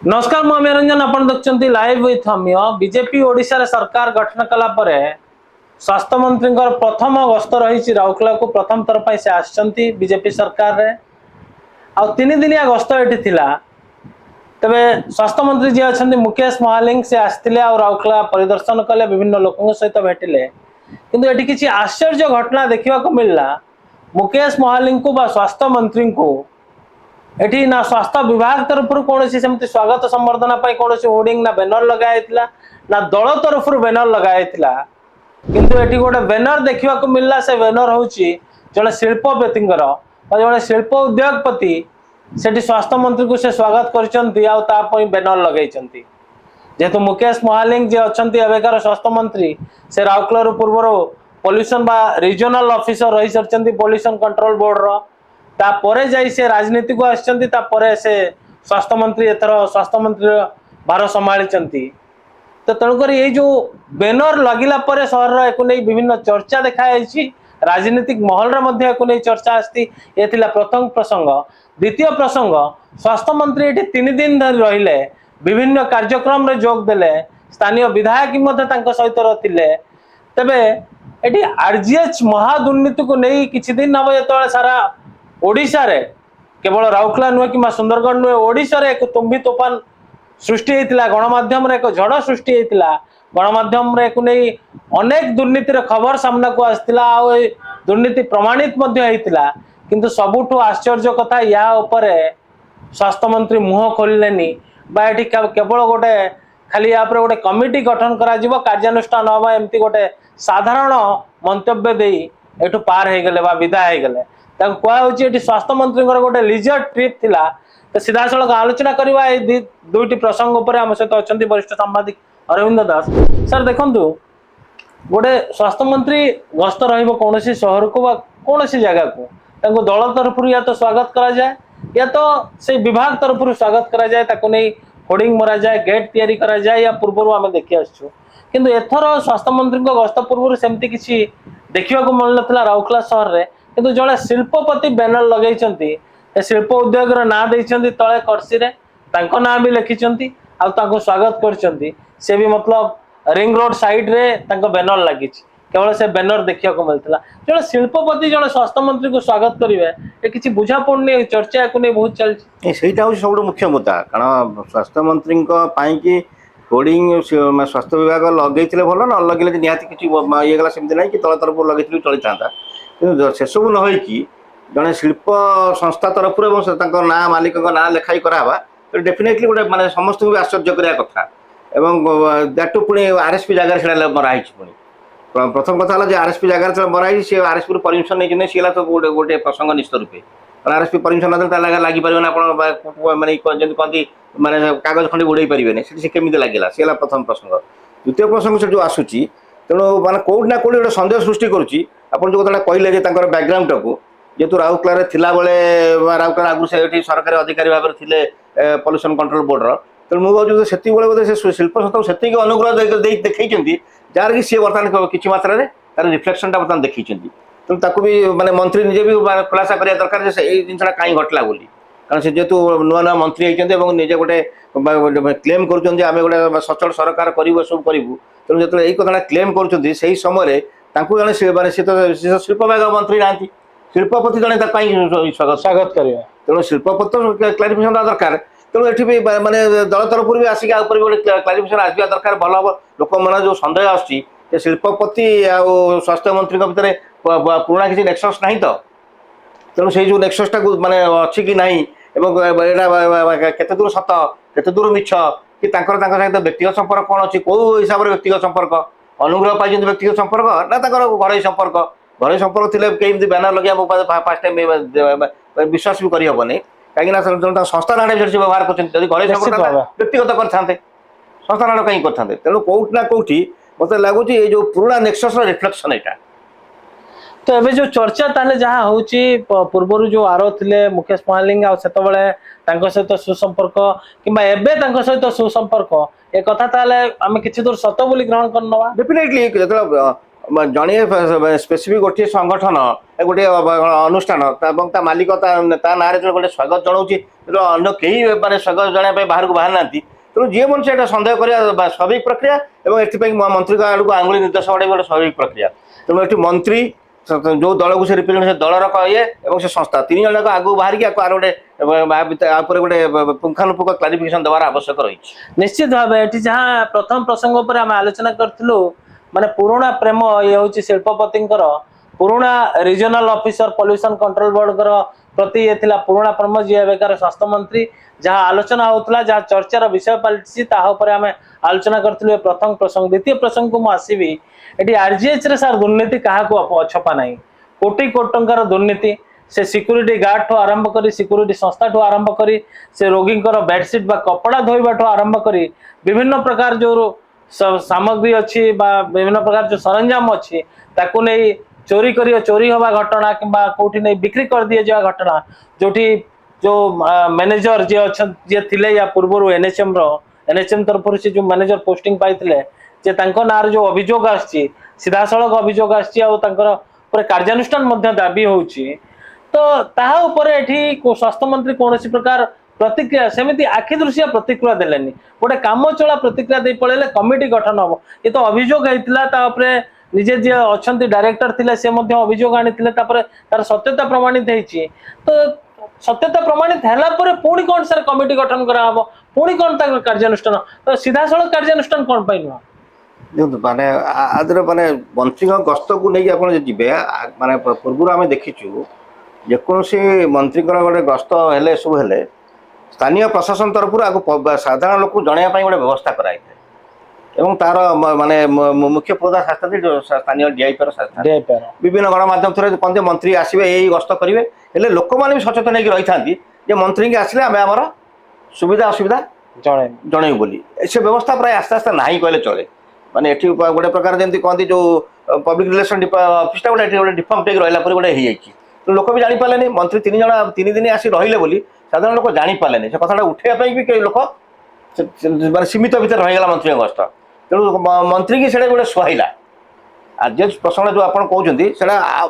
नमस्कार मु अमीय रंजन आपण देखुछंती live with Amiya BJP Odisha रे सरकार गठन कला परे स्वास्थ्य मंत्री प्रथम गस्त रही राउरकेला को प्रथम थर पर से आछंती बीजेपी सरकार रे आ तीन दिनिया गस्त एठी थिला तबे स्वास्थ्य मंत्री जे अछंती मुकेश महालिंग से आस्थिले आ राउरकेला परिदर्शन कले विभिन्न लोकन सहित भेटिले किंतु एठी किछि आश्चर्य घटना देखिबा को मिलला मुकेश महालिंग को बा स्वास्थ्य मंत्री को एठी ना स्वास्थ्य विभाग तरफ कौन सेमती स्वागत संवर्धना कौन होर्डिंग ना बैनर लगाइला ना दल तरफ बैनर लगाइला किंतु एठी गोटे बैनर देखा मिलला से बैनर होची जड़े शिल्पपति जड़े शिल्प उद्योगपति सेठी स्वास्थ्य मंत्री को से स्वागत करचंती आ बैनर लगई जेहेतु मुकेश महालिंग जे अछंती एवेकार स्वास्थ्य मंत्री से राउरकेला पूर्वर पोल्यूशन बा रीजनल ऑफिसर रही सरचंती पोल्यूशन कंट्रोल बोर्ड रो तापरे जाई से राजनीति को आछंती तापरे से स्वास्थ्य मंत्री एथर स्वास्थ्य मंत्री भार संभाली तो तेणुकर ये जो बैनर लगिला परे सहर एको नै विभिन्न चर्चा देखा राजनीतिक महल रे मध्ये एको नै चर्चा आस्ती ये थिला प्रथम प्रसंग। द्वितीय प्रसंग स्वास्थ्य मंत्री एठी 3 दिन धरि रहिले विभिन्न कार्यक्रम रे जोग देले स्थानीय विधायक मध्ये तांको सहित रथिले तबे एठी आरजीएच महादुर्नीति को नै किछि दिन हबे जेतोळे सारा ओडिशा रे केवल राउरकेला नुहे कि सुंदरगढ़ नुहे ओडिशा रे एक तुम्बी तोफान सृष्टि होता गणमाध्यम रे एक झड़ सृष्टि होता गणमाध्यम रे नहीं अनेक दुर्नीति खबर सामना को आसला दुर्नीति प्रमाणित होता किंतु सबुठु आश्चर्य कथा या उपरे स्वास्थ्य मंत्री मुह खोलिलेनी बा एठी केवल गोटे खाली या गोटे कमिटी गठन करा जिवो कार्यानुष्ठान हवा एमती गोटे साधारण मंतव्य देई एठु पार हे गले बा विदा हे गले कहुच्छी स्वास्थ्य मंत्री गोटे लीजर ट्रिप थिला तो सीधा सड़क आलोचना करवा दुईटी प्रसंग उपर आम सहित अच्छा वरिष्ठ सांबादिक अरविंद दास सर देखु गोटे स्वास्थ्य मंत्री गस्त कौन सहर को कौन जगह को दल तरफ या तो स्वागत करा जाए या तो से विभाग तरफ स्वागत करा जाए नहीं होर्डिंग मरा जाए गेट तैयारी करा जाए या पूर्व आम देखी आसु किंतु एथर स्वास्थ्य मंत्री गस्त पूर्व सेमती किसी देखा मिल ना राउरकेला सहर में किंतु जड़े शिल्पपति बैनर लगे शिल्प उद्योग ना देते तले कर्सी ना भी लिखिं आउ स्वागत कर भी मतलब रिंग रोड साइड रे बैनर लगी केवल से बैनर देखा मिलता जो शिल्पपति जड़े स्वास्थ्य मंत्री को स्वागत करेंगे किसी बुझा पड़नी चर्चा को नहीं बहुत चलती सब मुख्य मुद्दा कारण स्वास्थ्य मंत्री कि होर्डिंग स्वास्थ्य विभाग लगे भल न लगे निहती किसी ये गला सेमती ना कि तल तरफ लगे चली था कि सब नई जड़े शिल्प संस्था तरफ ना मालिक ना लेखाई करावा तो डेफिनेटली गोटे माने समस्त भी आश्चर्य करा कथा दैट पुणी आरएसपी जगह से मराही पुणी प्रथम कथा है आरएसपी जगह मराही सी आरएसपी परमिशन नहीं सी तो गोटे गोटे प्रसंग निश्चित रूपे आरएसपी परमिशन ना लगी पारे माने कहती माने कागज खंडी उड़े पारे से केमी लगे सी प्रथम प्रसंग। द्वितीय प्रसंग से जो आसूची तेणु माने कौट ना कौट गोटे सन्देह सृष्टि करुच्ची आप जो कथा कहले बैकग्राउंड टाक जेहतु राउरकेला थिला बेले राउरकेला आगु से सरकारी अधिकारी भाव थे पॉल्यूशन कंट्रोल बोर्ड तेणु मुझे से बोधे से शिल्प संस्था से अनुग्रह देखी जार कि सी बर्तमान किसी मात्रा तार रिफ्लेक्शन बर्तमान देखी तेणु ताकू भी माने मंत्री निजे भी खुलासा करा दरकार जिनसा कहीं घटला बोली कारण से जेहतु नुआ नुआ मंत्री होती निजे गोटे क्लेम करें गोटे सचल सरकार करूँ सब करूँ तेणु जो यही कथा क्लेम कर समय जड़े शिल्प विभाग मंत्री ना शिल्पपति जड़े स्वागत करेंगे तेणु शिल्पपति क्लारिफिकेशन दरकार तेणु ये भी माने दल तरफ भी आसिक गोटे क्लारिफिकेशन आसवा दरकार भल हम लोक मन जो सन्देह आसूँ शिल्पपति आ स्वास्थ्य मंत्री भितर पुराणा किसी नेक्सस ना तो तेणु से जो नेक्ससटा माने अच्छी कि ना केते दूर सत केते दूर मिछ कि सहित व्यक्तिगत संपर्क कौन अच्छी कौ हिसाब से व्यक्तिगत संपर्क अनुग्रह पाई व्यक्तिगत संपर्क ना घर संपर्क थे कहीं बैनर लगे फास्ट टाइम विश्वास भी करहबनी कहीं संस्था ना व्यवहार कर घर संपर्क व्यक्तिगत करते संस्था ना कहीं करते तेणु कौट ना कौटी मत लगुच ये जो पुराना नेक्सस रिफ्लेक्शन यहाँ तो एबे जो चर्चा ताले जहाँ होची पूर्वर जो आरो थिले मुकेश महालिंग आ सेतबेले तांको सहित सुसंपर्क किबा एबे तांको सहित सुसंपर्क ए कथा ताले आमे किछि दूर सत बोली ग्रहण करनवा डेफिनेटली ଜଣେ ସ୍ପେସିଫିକ୍ ଗୋଟିଏ ସଂଗଠନ ଗୋଟିଏ ଅନୁଷ୍ଠାନ ଏବଂ ତା ମାଲିକ ତା ନାଁରେ ଯେତେବେଳେ ଗୋଟେ ସ୍ୱାଗତ ଜଣାଉଛି ଅନ୍ୟ କେହି ମାନେ ସ୍ୱାଗତ ଜଣାଇବା ପାଇଁ ବାହାରକୁ ବାହାରି ନାହାନ୍ତି। ତେଣୁ ଯିଏ ମଣିଷ ଏଇଟା ସନ୍ଦେହ କରିବା ସ୍ୱାଭାବିକ ପ୍ରକ୍ରିୟା ଏବଂ ଏଥିପାଇଁ ମନ୍ତ୍ରୀଙ୍କ ଆଡ଼କୁ ଆଙ୍ଗୁଳି ନିର୍ଦ୍ଦେଶ ଗୋଟେ ଗୋଟେ ସ୍ୱାଭାବିକ ପ୍ରକ୍ରିୟା। ତେଣୁ ଏଠି ମନ୍ତ୍ରୀ ଯୋଉ ଦଳକୁ ସେ ରିପ୍ରେଜେଣ୍ଟ ସେ ଦଳର ଇଏ ଏବଂ ସେ ସଂସ୍ଥା ତିନି ଜଣ ଯାକ ଆଗକୁ ବାହାରିକି ଆର ଗୋଟେ ଉପରେ ଗୋଟେ ପୁଙ୍ଖାନୁପୁଙ୍ଖ କ୍ଲାରିଫିକେସନ ଦେବାର ଆବଶ୍ୟକ ରହିଛି। ନିଶ୍ଚିତ ଭାବେ ଏଠି ଯାହା ପ୍ରଥମ ପ୍ରସଙ୍ଗ ଉପରେ ଆମେ ଆଲୋଚନା କରିଥିଲୁ ମାନେ ପୁରୁଣା ପ୍ରେମ ଇଏ ହଉଛି ଶିଳ୍ପପତିଙ୍କର ପୁରୁଣା ରିଜନାଲ ଅଫିସର ପଲ୍ୟୁସନ କଣ୍ଟ୍ରୋଲ ବୋର୍ଡଙ୍କର ପ୍ରତି ଇଏ ଥିଲା ପୁରୁଣା ପ୍ରେମ ଯିଏ ଏବେକାର ସ୍ୱାସ୍ଥ୍ୟମନ୍ତ୍ରୀ ଯାହା ଆଲୋଚନା ହଉଥିଲା ଯାହା ଚର୍ଚ୍ଚାର ବିଷୟ ପାଲଟିଛି ତାହା ଉପରେ ଆମେ ଆଲୋଚନା କରିଥିଲୁ ଏ ପ୍ରଥମ ପ୍ରସଙ୍ଗ। ଦ୍ୱିତୀୟ ପ୍ରସଙ୍ଗକୁ ମୁଁ ଆସିବି ଏଠି ଆରଜିଏଚ ରେ ସାର୍ ଦୁର୍ନୀତି କାହାକୁ ଅଛପା ନାହିଁ। କୋଟି କୋଟି ଟଙ୍କାର ଦୁର୍ନୀତି से सिक्यूरीटी गार्ड ठू आरंभ करी सिक्यूरीटी संस्था ठू आरंभ करी से रोगींकर बेडसीट बा कपड़ा धोइबा ठू आरंभ करी विभिन्न प्रकार जो सामग्री अच्छी बा विभिन्न प्रकार जो सरंजाम अच्छी ताकू नहीं चोरी हवा घटना किंबा कोठी नहीं बिक्री कर दिए जा घटना जोठी जो मैनेजर जे अच्छा जे थिले या पूर्व एनएचएम तरफ से जो मैनेजर पोस्टिंग पाइथिले जे तांको नार जो अभियोग आछि सीधा सड़क अभियोग आछि आ तांकर पर कार्यानुष्ठान मध्य दाबी होउछि तो ताहा ऊपर एठी स्वास्थ्य मंत्री कौन प्रकार प्रतिक्रिया सेमिति आखि दृश्य प्रतिक्रिया देलेनी गोटे काम चला प्रतिक्रिया दे पळेले कमिटी गठन हबो ये तो अभियोग हेतिला ता ऊपर निजे जे अछंती डायरेक्टर थिले से मध्य अभियोग आनिथिले तापर तार सत्यता प्रमाणित हेछि तो सत्यता प्रमाणित हैला पर पुणी कोन सर कमिटी गठन करा हबो पुणी कोन ता कार्यानुष्ठान तो सीधा सड़क कार्यानुष्ठान कोन पाइनो देखो माने आदर माने मंत्री गस्त को नहीं आप जी माने पूर्व आम देखीचु जेकोसी मंत्री गोटे गस्त हेले सब हेले स्थानीय प्रशासन तरफ आगे साधारण लोक जनवाई गोटे व्यवस्था कराई एवं तार माने मुख्य प्रधान शास्त्री जो स्थानीय डीआईपी शास्त्री विभिन्न गणमाध्यम कहते मंत्री आसवे यही गस्त करेंगे हेले लोक मैंने भी सचेतन होकर रही था मंत्री की आसिले आम आमर सुविधा असुविधा जनइबू बोली से व्यवस्था प्राय आस्ते आस्ते ना कहले चले माने एठी गोटे प्रकार जमी कहती जो पब्लिक रिलेशन ऑफिस गोटे गोटे डिफॉल्ट रहा गोटे हो लोक भी जापारे मंत्री तीन दिन आसी रहिले बोली साधारण लोक जापारे से कथा उठेबाई भी कई लोक माने सीमित भर रहीगला मंत्री गस्त तेणु मंत्री की गोटे सुहाइला आज प्रसंग जो आप कहते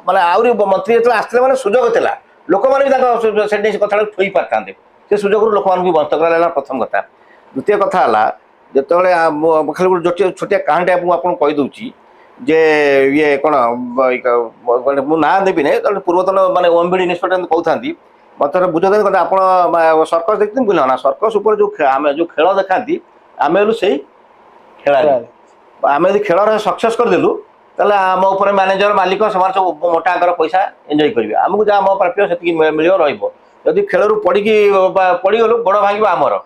माने आहरी मंत्री जो आसते मैंने सुजोग था लोक मैंने कथा ठोई पारि था से सुजोग लोक भी वंचित करा प्रथम कथा द्वितीय कथा है जो खाली गोटे छोटिया कहानी आपको कहीदे जे ये कौन मुझे ना देवी ना पूर्वतन माने ओएमबीडी इन्स्पेक्टर कहते मतलब बुझे कहते आप सर्कस देखते बुझल ना सर्कस उपर जो आम जो खेल देखा आम हेलु से खेला आम यदि खेल सक्सेस करदेलु ताले आम उपर मैनेजर मालिक से सब मोटा आकर पैसा एंजॉय करेंगे आमको जहाँ आम प्राप्य से मिल रही खेल पड़गलु गोड़ भांग आमर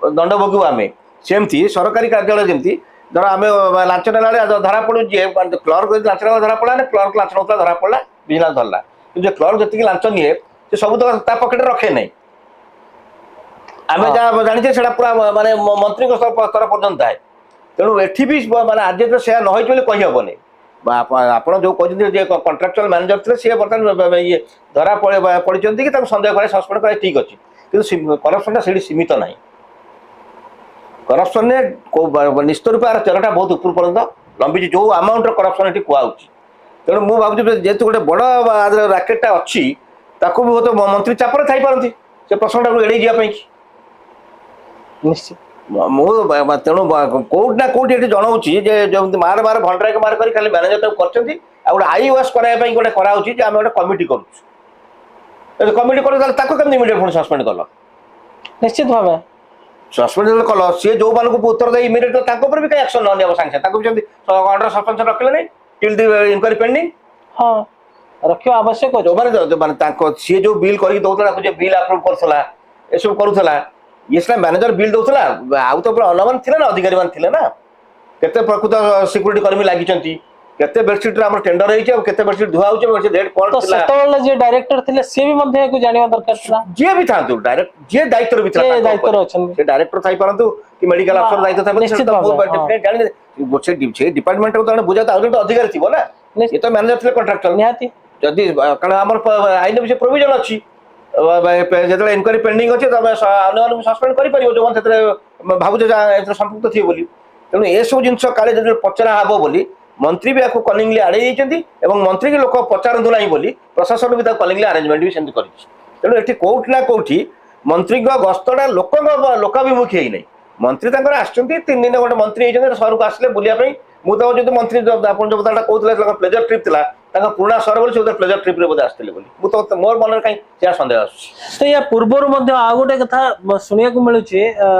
दंड भोगू आम सेमती सरकारी कार्यालय जमी धर आम लाच ना धरा पड़ू क्लर्क लाच ना धरा पड़ा क्लर्क लाच ना धरा पड़ा विजिलेंस धरला कि क्लर्क जी लाच निए से सब तो पकेट रखे नहीं आम जहाँ जानी से पूरा माने मंत्री स्तर पर्यटन थाए तेणु एटी भी माने आज तो से नई कहीहबनी आप जो कहते कंट्राक्चुअल मैनेजर थे सी बर्तमान ये धरा पड़ी कि सन्देह कर सस्पेंड कर ठीक अच्छे कि करप्शन से सीमित ना करप्शन ने निश्चित रूप से चेरटा बहुत ऊपर पर्यटन लंबी जो अमाउंट करप्शन ये कहूँ तेणु मुझे भावी जेहतु गोटे बड़ राकेटा अच्छी ताकू भी बहुत मंत्री चापर थी पारती से प्रश्न एड़े जावाई निश्चित तेणु कौट ना कौटी जनाऊँगी जमी मार मार भंडरा मार कर खाली मैनेजर कर आई वाश कराया गोटे कराऊँगी आम गोटे कमिटी करुँ कमिटी कमी इमिडिएट पुणी सस्पेंड कल निश्चित भाव सस्पेंड कल सी जो मानक उत्तर दे इमिडिएट भी कहीं एक्शन ना सागे सागे अंडर सस्पेंशन रखिले टिल दी इनक्वारी पेंडिंग हाँ रखा आवश्यक जो मैंने सी जो बिल कर बिल अप्रूव करूला ये सब करूला ये सीना मैनेजर बिल दौला आउ तो अन्यमान थे ना अधिकारी थे ना केते प्रकृत सिक्यूरीटी कर्मी लगी केते बेडसीट आम टेंडर होते बेडसीट धुआ रेट कौन जे डायरेक्टर थे सी भी जाना दरकार जी भी था डायरेक्ट जी दायित्व भी था डायरेक्टर थी पारतु कि मेडिकल अफसर दायित्व था डिपार्टमेंट को बुझा तो अधिकारी थी ना ये तो मैनेजर थे कंट्राक्चुअल निहाती जदि कारण आम आईन विषय प्रोविजन अच्छी जो इनक्वारी पेंडिंग अच्छे अन्य सस्पेंड कर भावुचे संपुक्त थी बोली तेणु ये सब जिन काले जो पचरा हम बोली मंत्री भी आपको कलिंगली आड़े मंत्री के लोक पचारतु ना बोली प्रशासन भी कलिंगली अरेंजमेंट भी सेमती कर तेणु ये कौट ना कौटी मंत्री गस्तटा लोकाभिमुखी नहीं मंत्री आसती 3 दिन गोटे मंत्री सहर को आसिले बुलाया मुझे जो मंत्री आप जो कथा कहते प्लेजर ट्रिप था पुराना सहर बोली से प्लेजर ट्रिप बोधे आसते बोली मोर मन कहीं सन्देह आस तो या पूर्वर आउ गोटे कथा शुणा मिलूँ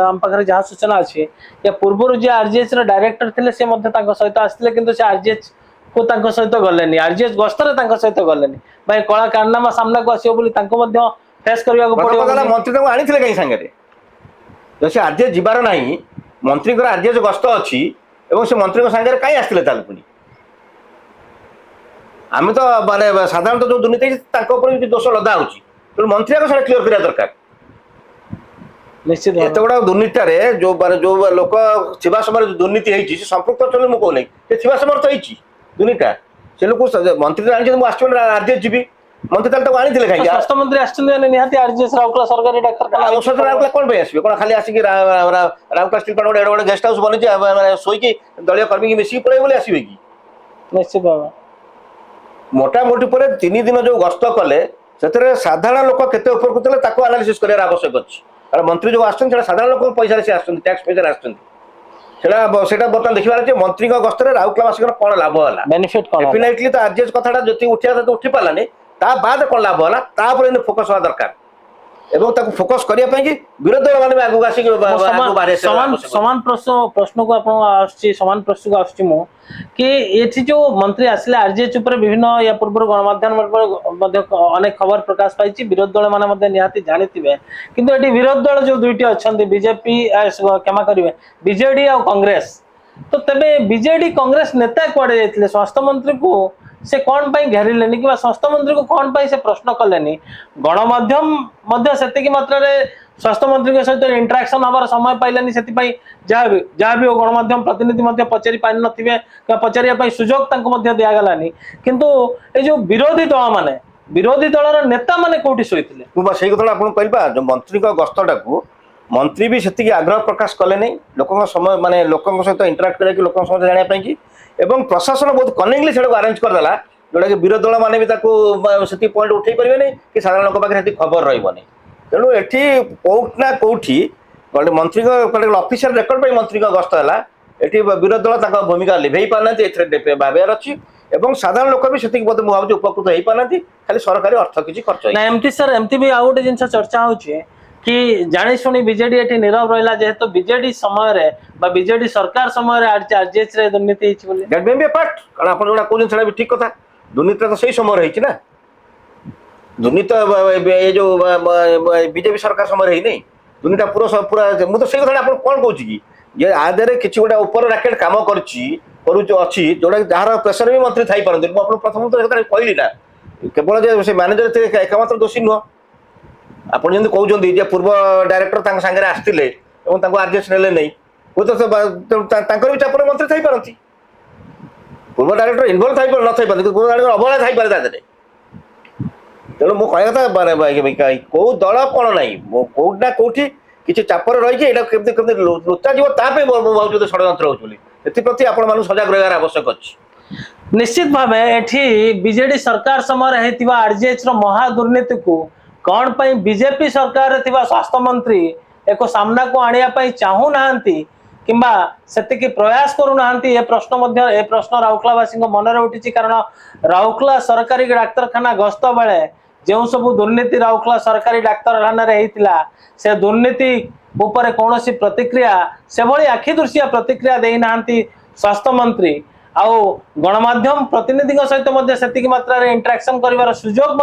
आम पाखे जहाँ सूचना अच्छी या पूर्वर जी आरजीएच डायरेक्टर थे सहित आसते कि आरजीएच को सहित गले आरजीएच गस्तर सहित गले भाई कला कारनामा सामना को आसो फेस करने पड़ो मंत्री आनी कहीं सागर जो से आरजीएच जीवार ना मंत्री आरजीएच गस्त अच्छी से मंत्री सागर कहीं आसते पुणी आम तो माने साधारण जो दुर्नीति दोष लदा हो मंत्री आगे क्लीयर करा दरकार निश्चित एत गुड़ा दुर्नीति जो जो लोक थिबा समय दुर्नीति होती संपृक्त अच्छे मुझे कहूना थिबा समय तो होती दुर्नीति से लोग मंत्री जानते आरजीएच जी मंत्री आनी कहीं स्वास्थ्य मंत्री निहाती आरजीएच राउरकेला सरकारी डाक्तर औषध राउरकेला कौन आसवे कौन खाली आसिक राउरकेला स्टील प्लांट गोटे गोटे गेस्ट हाउस बनी शोक दलीय कर्मी की मिसिक पड़े बोले आसवे कि निश्चित भाव मोटामोटी पर 3 दिन जो गस्त कले से साधारण लोक केते उपकृत हेले एनालिसिस कर आवश्यक अच्छी कारण मंत्री जो आसछन साधारण लोक पैसा से आसछन टैक्स पैसा आसछन सेटा बर्तमान देखिबार अछि मंत्री गस्तर राउरकेलावासी कौन लाभ होला बेनिफिट कौन डेफिनेटली तो आरजीएच कथाटा जति उठिया तो उठी पालानी ता बाद कौन लाभ होला तापर फोकस हवा दरकार एवं ताको फोकस करिया पई कि विरोधी दल माने आगु आसी समान प्रश्न को आपण आछि समान प्रश्न को आछि मो कि एठी जो मंत्री आसिले आरजीएच ऊपर विभिन्न या पूर्व गणमाध्यम अनेक खबर प्रकाश पाई विरोधी दल माने मध्ये निहाती जानिथिबे किंतु एठी विरोधी दल जो दुईटी अछंती बीजेपी क्षमा करिवे बीजेडी और कांग्रेस तो तबे बीजेडी कांग्रेस नेता कुआडे जाइथिले स्वास्थ्य मंत्री को से कौन पाई घेरिलेनी कि स्वास्थ्य मंत्री को कौन पाई से प्रश्न कलेनी गणमाध्यम से मात्रा स्वास्थ्य मंत्री के सहित इंटराक्शन हमार समय पाइलानी से जहाँ भी हो गणमाध्यम प्रतिनिधि पचारि पाई नथिबे पचारिया सुजोग दिगलानी किंतु ये जो विरोधी दल माने विरोधी दलर नेता माने कोठी सोइथिले मुझे से कथा आपन कहबा जो मंत्री को गस्तटा को मंत्री भी से आग्रह प्रकाश कले नहीं लोक समय माने लोक सहित इंटराक्ट करके लोक समझ जाना कि एवं प्रशासन बहुत कनिंगली से अरेंज करदेला जोटा कि विरोधी दल मैंने भी से पॉइंट उठे पारे नहीं कि साधारण लोक पाखे खबर रही तेणु ये कौट ना कौटी गोटे मंत्री ऑफिशियल रेकर्ड पर मंत्री गस्त है ये विरोधी दल भूमिका लिभे पाना भावर अच्छी एवं साधारण लोक भी से मुझे उपकृत हो पाना खाली सरकारी अर्थ किसी खर्च एमती सर एमती भी आउ गोटे जिन चर्चा होची कि जानी शुणी बीजेडी एठी नीरव रहिला जेहेतु बीजेडी समय रे बा बीजेडी सरकार समय रे आरजीएच रे दुर्नीति हिच बोली that may be a part कारण आपण जोडा कोजन छडा भी ठीक कथा दुर्नीति तो सही समय रही ना दुर्नीति ये जो बीजेपी सरकार समय रही नहीं दुर्नीति पूरा पूरा मुझे से कथा आपण कोन कहूची कि जे आदरे किछि गोटा ऊपर रैकेट काम करछि करू अछि जोडा जहार प्रेशर भी मंत्री थाई परंतु मु आपण प्रथम तो कथा कहली ना केवल जे से मैनेजर थे एकमात्र दोषी नुह आप कहते पूर्व डायरेक्टर सागर आसते आरजीएच ने नहीं वो तो भी चापर मंत्री थी पारती पूर्व डायरेक्टर इनवल्व थी न पूर्व डायरेक्टर अवहेला थी पारे तेणु मो कह कथा कौ दल कौन ना कौटना कौटी किसी चापर रही लुचा जी भाव षड्यंत्र होती आपण सजग रहा आवश्यक अच्छी निश्चित भाव एठी बीजेडी सरकार समय आरजीएच महादुर्नीति को कौन पाई बीजेपी सरकार रे थिबा स्वास्थ्य मंत्री एक सामना को आनिया पाई चाहू नाहंती किंबा सेतिकी प्रयास करू नाहंती ए प्रश्न राउरकेलावासी मन रे उठिछि कारण राउरकेला सरकारी डाक्तरखाना गस्त बेले जो सब दुर्नीति राउरकेला सरकारी डाक्तरखाना रे हेतिला से दुर्नीति ऊपर कौनसी प्रतिक्रिया से भली आखि दृश्य प्रतिक्रिया देई नाहंती स्वास्थ्य मंत्री आउ गणमाध्यम प्रतिनिधि सहित सेतिकी मात्रा रे इंटरेक्शन करिवार सुजोग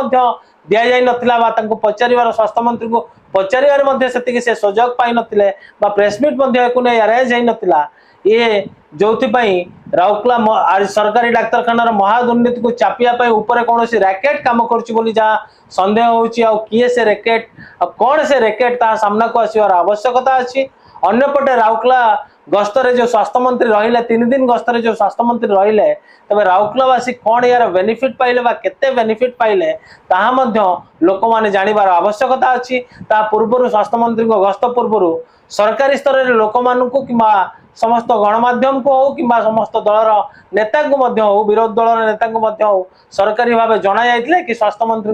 दि जाई नथिला बा तांको पचारिवार स्वास्थ्य मंत्री को पचारिवार मध्ये सेतिकी से सुजोग पाई नथिले बा प्रेस मीट मध्ये को नै अरेंज हेई नथिला ये जोथि पई राउरकेला सरकारी डाक्तरखानार महादुर्नीति को चापिया पई ऊपर कौनसी रैकेट काम करछि बोली जा संदेह होछि आ किए से रैकेट आ कोन से रैकेट ता सामना को आसीवार आवश्यकता अछि अन्यपटे राउरकेला गस्तरे जो स्वास्थ्य मंत्री रहिले 3 दिन गस्तरे जो स्वास्थ्य मंत्री रहिले तबे राउरकेलावासी कौन यार बेनिफिट पाइले बा केते बेनिफिट पाइले ताहा मध्य लोक माने जानिबार आवश्यकता अछि ता पूर्वरु स्वास्थ्य मंत्री को गस्त पूर्वरु सरकारी स्तर रे लोक मानकु किबा समस्त गणमाध्यम को हो कि समस्त दलर नेता को मध्य हो विरोधी दलर नेता को मध्य हो सरकारी भाव जना जाइथिले कि स्वास्थ्य मंत्री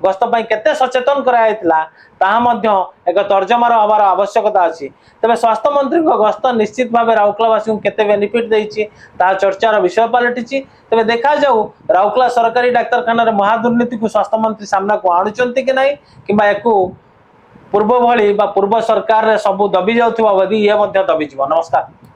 गस्त पई केते सचेतन कराइथिला ताहा मध्य एक तर्जमार हबार आवश्यकता अछि। तबे स्वास्थ्य मंत्री गस्त निश्चित भाव राउरकेलावासी को केते बेनिफिट देइछि ता चर्चार विषय पलटिछि। तबे देखा जाऊ राउरकेला सरकारी डाक्तरखाना रे महादुर्नीति को स्वास्थ्य मंत्री सामना को आणुचंती कि नाही किबा एको पूर्व भली बा पूर्व सरकार रे सब दबी जाउथबा बदी ये मध्य दबी जीव। नमस्कार।